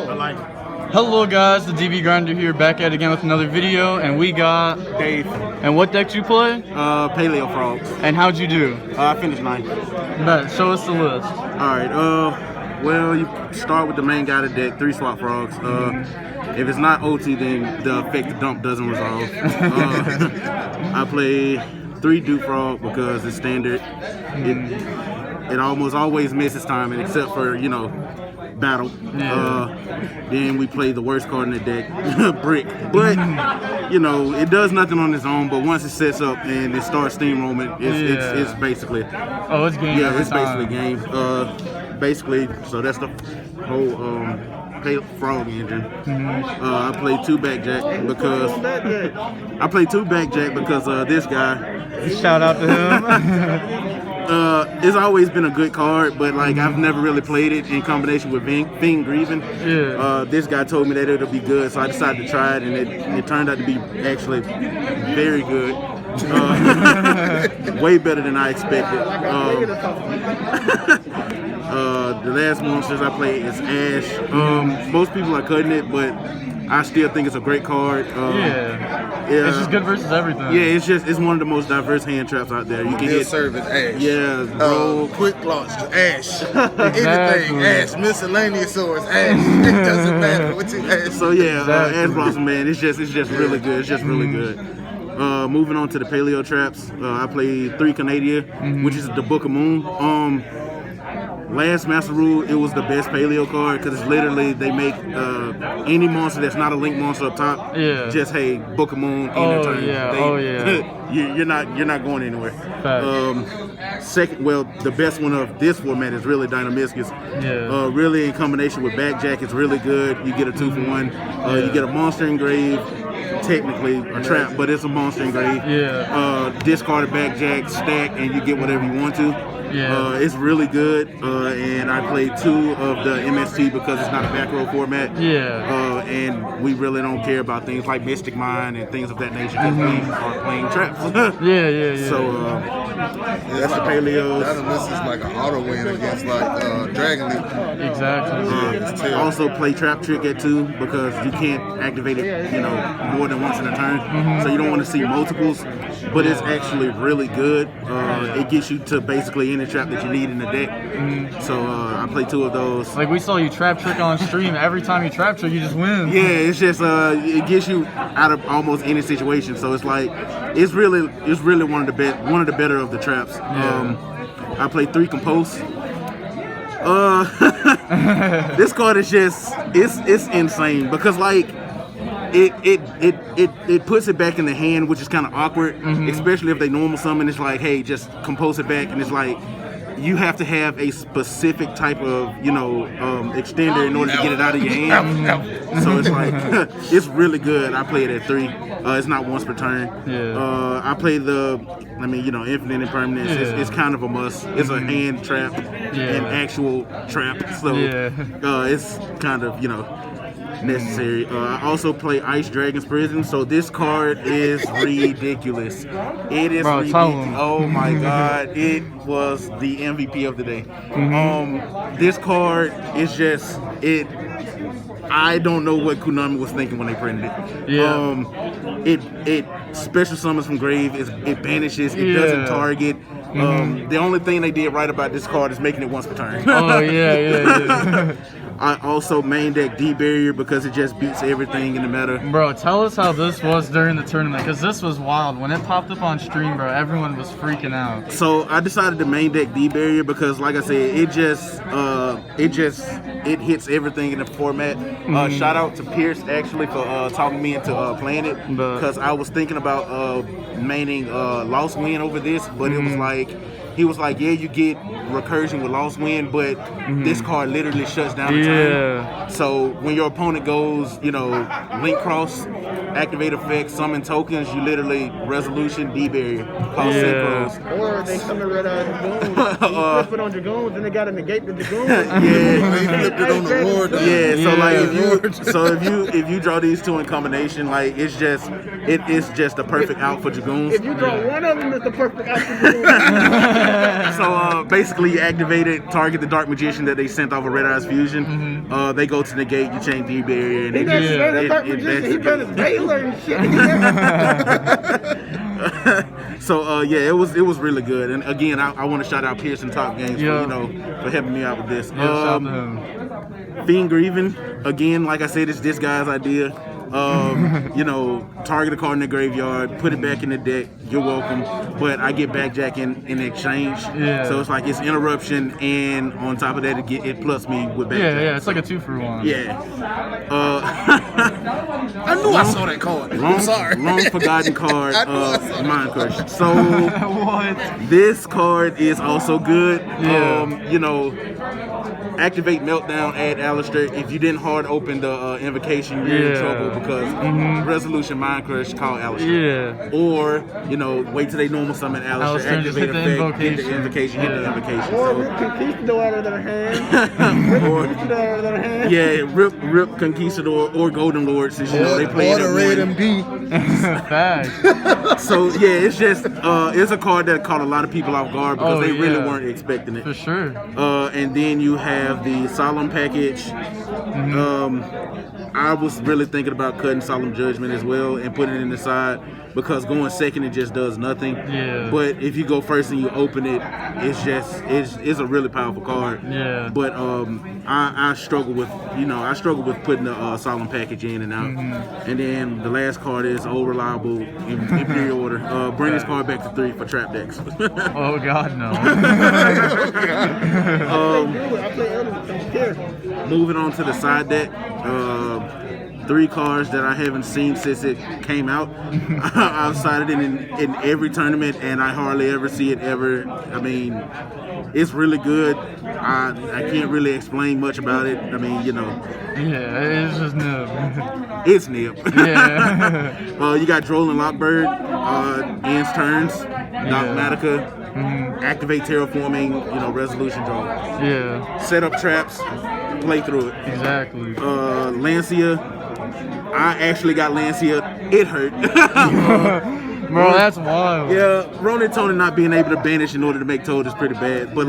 I like it. Hello guys, the DB Grinder here, back at it again with another video, and we got Dave. And what deck you play? Paleo Frogs. And how'd you do? I finished 9th. Bet, show us the list. Alright, well, you start with the main guided deck, 3 swap frogs. If it's not OT, then the effect dump doesn't resolve. I play 3 Dew Frog because it's standard. It almost always misses timing, except for, you know, battle. Then we play the worst card in the deck, Brick. But, you know, it does nothing on its own, but once it sets up and it starts steamrolling, it's basically... Oh, it's game. Yeah, it's basically game. Basically, so that's the whole frog engine. I play 2 backjack because this guy. Shout out to him. It's always been a good card, but like I've never really played it in combination with Fiend Grieving. Yeah. This guy told me that it'll be good, so I decided to try it, and it turned out to be actually very good. Way better than I expected. The last monsters I played is Ash. Most people are cutting it, but I still think it's a great card. It's just good versus everything. Yeah, it's one of the most diverse hand traps out there. You can hit service Ash. Yeah, bro. Quick launch Ash. Anything Ash. Miscellaneous swords Ash. It doesn't matter what you Ash. So yeah, Ash Blossom, man, it's just really good. It's just really good. Moving on to the Paleo Traps, I played 3 Canadian, which is the Book of Moon. Last Master Rule, it was the best Paleo card because it's literally they make any monster that's not a link monster up top. Yeah. Just hey, Book of Moon. Turn. You're not going anywhere. Second, well, the best one of this format is really Dynamiscus. Yeah. Really in combination with Backjack, it's really good. You get a 2-for-1. You get a monster engrave. Technically a trap, but it's a monster engrave. Discard a Backjack, stack, and you get whatever you want to. It's really good, and I played 2 of the MST because it's not a back row format. And we really don't care about things like Mystic Mind and things of that nature because we are playing traps. So that's the Paleos. This is like an auto win against like Dragon Leap. Exactly. Also play Trap Trick at 2 because you can't activate it, you know, more than once in a turn. So you don't want to see multiples, but it's actually really good. It gets you to basically any trap that you need in the deck. So I play 2 of those. Like we saw you trap trick on stream. Every time you trap trick, you just win. Yeah, it's just it gets you out of almost any situation. So it's like it's really one of the better of the traps. I play 3 Compose. This card is just it's insane because like it puts it back in the hand, which is kind of awkward, especially if they normal summon. It's like, hey, just compose it back, and it's like you have to have a specific type of, you know, extender in order to get it out of your hand. So it's like it's really good. I play it at 3. It's not once per turn. I play infinite impermanence. It's kind of a must. It's a hand trap, an actual trap. So it's kind of, you know, necessary. I also play Ice Dragon's Prison, so this card is ridiculous. It is ridiculous. Oh my god, it was the MVP of the day. This card is just I don't know what Konami was thinking when they printed it. It special summons from grave. It banishes. It doesn't target. The only thing they did right about this card is making it once per turn. I also main deck D-Barrier because it just beats everything in the meta. Bro, tell us how this was during the tournament, because this was wild. When it popped up on stream, bro, everyone was freaking out. So I decided to main deck D-Barrier because, like I said, it hits everything in the format. Shout out to Pierce actually for talking me into playing it because I was thinking about maining Lost Wind over this, but it was like. He was like, yeah, you get recursion with Lost Wind, but this card literally shuts down the turn. So when your opponent goes, you know, Link Cross, activate effects, summon tokens, you literally resolution, D-Barrier, call synchros. Or they summon Red Eye Dragoons. You flip it on Dragoons, then they gotta negate the Dragoons. They flipped it on the Ward. So like if you draw these 2 in combination, like it's just the perfect out for Dragoons. If you draw one of them, it's the perfect out for Dragoons. So basically, you activate it, target the Dark Magician that they sent off of Red Eyes Fusion. They go to negate, you change the barrier, and He done the Dark Magician. He done his Baylor and shit. So yeah, it was really good. And again, I want to shout out Pearson Top Games for for helping me out with this. Yeah, shout out to him. Fiend Grieving, again, like I said, it's this guy's idea. Target a card in the graveyard, put it back in the deck, you're welcome. But I get backjacking in exchange. Yeah. So it's like it's interruption, and on top of that, it plus me with backjack. Yeah, it's like a 2-for-1. Yeah. I knew I saw that card. I'm sorry. Long forgotten card, I knew I saw that. Mind Crush. So What? this card is also good. Yeah. Activate Meltdown, add Alistair. If you didn't hard open the invocation, you're in trouble because Resolution Mind Crush call Alistair. Yeah. Or, wait till they normal summon Alistair, Alistair, just activate hit the effect, hit the invocation, hit the Yeah. invocation. Or So, rip Conquistador out of their hand. Rip Conquistador out of their hand. yeah, rip Conquistador or Golden Lord, since they play Or it the at red one. and B. Facts. So yeah, it's just it's a card that caught a lot of people off guard because they really yeah. weren't expecting it. For sure. And then you have the Solemn package. I was really thinking about cutting Solemn Judgment as well and putting it in the side because going second it just does nothing. Yeah. But if you go first and you open it, it's a really powerful card. Yeah. But I struggle with putting the Solemn package in and out. And then the last card is Old Reliable in Imperial Order. Bring this card back to 3 for trap decks. Oh God, no. I play Elder, don't care. Moving on to the side deck, 3 cards that I haven't seen since it came out. I've sided in every tournament, and I hardly ever see it ever. I mean, it's really good. I can't really explain much about it. I mean, Yeah, it's just no. it's nib. Yeah. You got Droll and Lockbird, ends turns, Dogmatica, activate Terraforming, Resolution Draw. Yeah. Set up traps, play through it. Exactly. Lancia, I actually got Lancia. It hurt. Bro, that's wild. Yeah, Ronin Tony not being able to banish in order to make Toad is pretty bad. But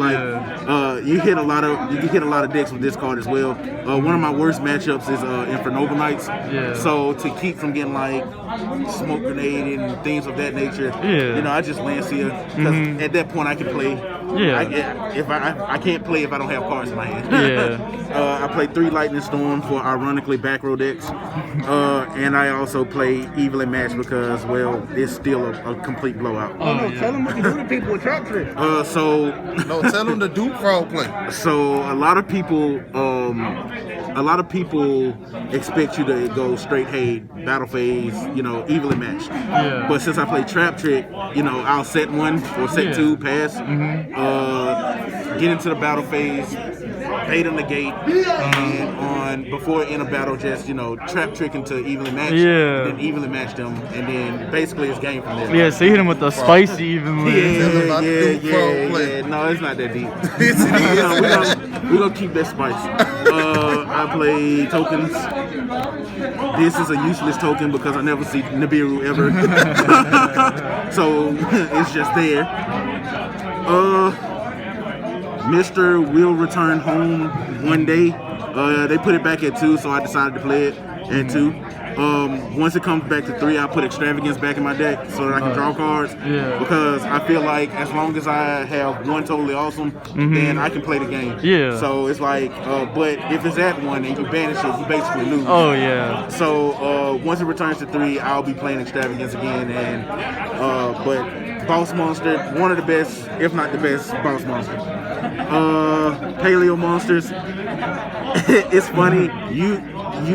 you hit a lot of decks with this card as well. One of my worst matchups is Infernova Knights. Yeah. So to keep from getting like smoke grenade and things of that nature, I just Lancia because at that point I can play. Yeah. If I can't play if I don't have cards in my hand. Yeah. I play 3 Lightning Storm for ironically back row decks, and I also play Evil and Match because it's still a complete blowout. Tell them what you do to people with trap trick. No, tell them to do frog play. So a lot of people expect you to go straight, hey, battle phase, evenly matched. Yeah. But since I play trap trick, I'll set 1 or set 2, pass, get into the battle phase, bait them the gate, and before in a battle, just trap trick into evenly match, Yeah. and then evenly match them, and then basically it's game from there. Yeah, so you hit him with the spicy evenly. Yeah. No, it's not that deep. We're gonna keep that spice. I play tokens. This is a useless token because I never see Nibiru ever. So it's just there. Mr. will return home one day. They put it back at 2, so I decided to play it at 2. Once it comes back to 3, I put Extravagance back in my deck so that I can draw cards. Yeah. Because I feel like as long as I have 1 totally awesome, then I can play the game. Yeah. So it's like, but if it's at 1 and you banish it, you basically lose. Oh yeah. So once it returns to 3, I'll be playing Extravagance again. And but Boss Monster, one of the best, if not the best, Boss Monster. Paleo Monsters. It's funny, you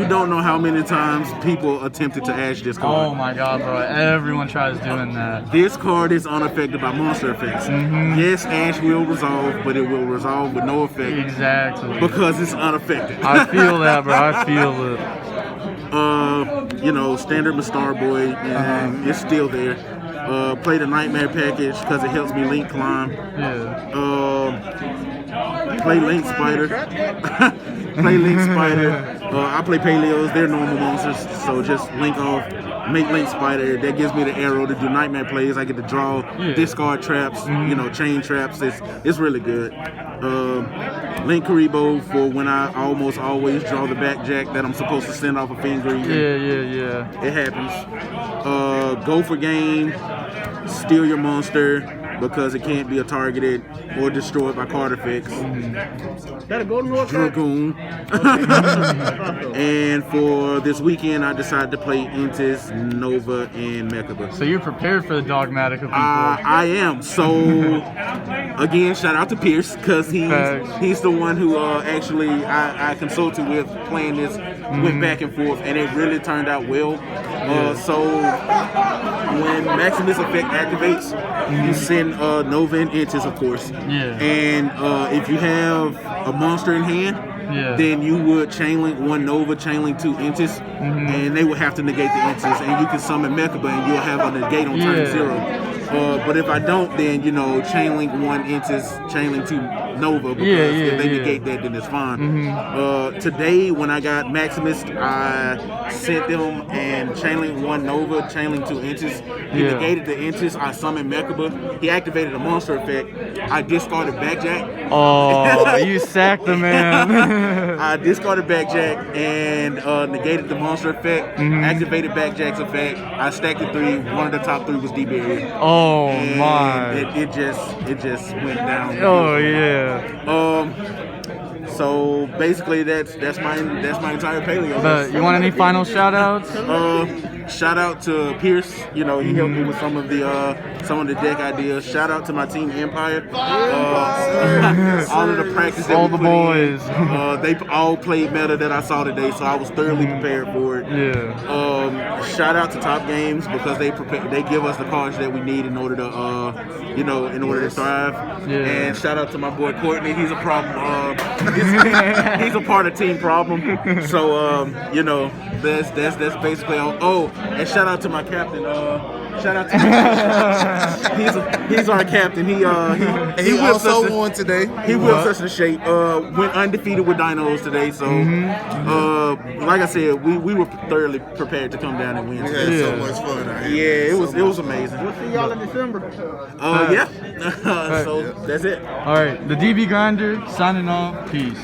don't know how many times people attempted to ash this card. Oh my God, bro! Everyone tries doing that. This card is unaffected by monster effects. Yes, ash will resolve, but it will resolve with no effect Exactly. because it's unaffected. I feel that, bro. I feel it. Standard Star Boy, and it's still there. Play the Nightmare package because it helps me link climb. Yeah. Play Link Spider. Play Link Spider. I play Paleos. They're normal monsters, so just link off. Make Link Spider. That gives me the arrow to do nightmare plays. I get to draw discard traps, chain traps. It's really good. Link Karibo for when I almost always draw the backjack that I'm supposed to send off a finger. Yeah. It happens. Go for game. Steal your monster because it can't be targeted or destroyed by card effects. That a golden horse? Dragoon. And for this weekend, I decided to play Intis, Nova, and Mechaba. So you're prepared for the dogmatic of people. I am. So again, shout out to Pierce because he's the one who actually I consulted with playing this, went back and forth, and it really turned out well. So when Maximus effect activates, you send Nova and Intis, of course. Yeah. And if you have a monster in hand, then you would chainlink one Nova, chainlink two Intis, and they would have to negate the Intis, and you can summon Mechaba and you'll have a negate on turn 0. But if I don't, then chainlink one Intis, chainlink two Nova, because if they negate that, then it's fine. Today, when I got Maximus, I sent them and chainlink one Nova, chainlink two Intis. He negated the Intis. I summoned Mechaba. He activated a monster effect. I discarded Backjack. Oh, you sacked the man. I discarded Backjack and negated the monster effect. Activated Backjack's effect. I stacked the 3. One of the top 3 was D-Berry. Oh and my! It just went down. Oh yeah. So basically, that's my entire paleo. But you want any final shout outs? Shout out to Pierce. He helped me with some of the deck ideas. Shout out to my team Empire. All of the practice that all we the put boys. They all played meta that I saw today, so I was thoroughly prepared for it. Shout out to Top Games because they give us the cards that we need in order to in order to thrive. And shout out to my boy Courtney. He's a problem. He's a part of Team Problem. So that's basically all. Oh, and shout out to my captain. Shout out to he's our captain. He also won today. He whipped us in shape. Went undefeated with dinos today. So like I said, we were thoroughly prepared to come down and win. We had so much fun out here. Yeah, it was amazing. We'll see y'all in December. So that's it. All right, the DB Grinder signing off. Peace.